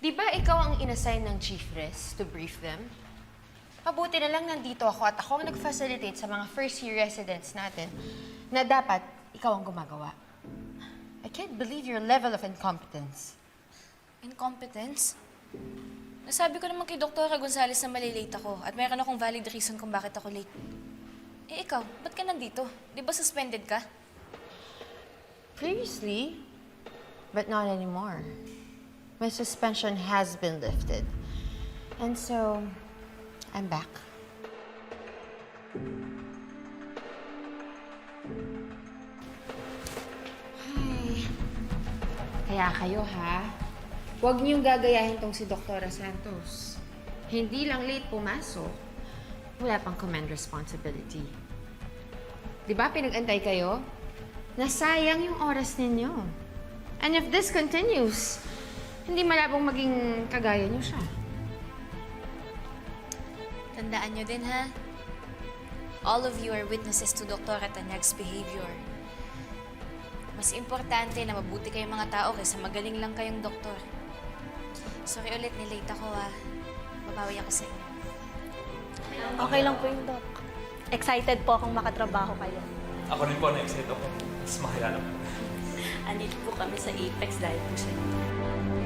Di ba ikaw ang inassign ng Chief Res to brief them? Mabuti na lang nandito ako at ako ang nag-facilitate sa mga first-year residents natin na dapat ikaw ang gumagawa. I can't believe your level of incompetence. Incompetence? Nasabi ko naman kay Dr. Gonzales na malilate ako at mayroon akong valid reason kung bakit ako late. Eh ikaw, ba't ka nandito? Di ba suspended ka? Previously, but not anymore. My suspension has been lifted. And so, I'm back. Hi. Kaya kayo, ha? Huwag niyong gagayahin tong si Dr. Santos. Hindi lang late pumasok, wala pang command responsibility. Di ba pinag-antay kayo? Nasayang yung oras ninyo. And if this continues, hindi malabong maging kagaya niyo siya. Tandaan nyo din, ha? All of you are witnesses to Dr. Tanyag's behavior. Mas importante na mabuti kayong mga tao kaysa magaling lang kayong doktor. Sorry ulit, nilate ako, ha? Babawi ako sa inyo. Okay lang po yung Doc. Excited po akong makatrabaho kayo. Ako rin po na-excite ako. Mas makilala po. Andito po kami sa Apex dahil po sa inyo.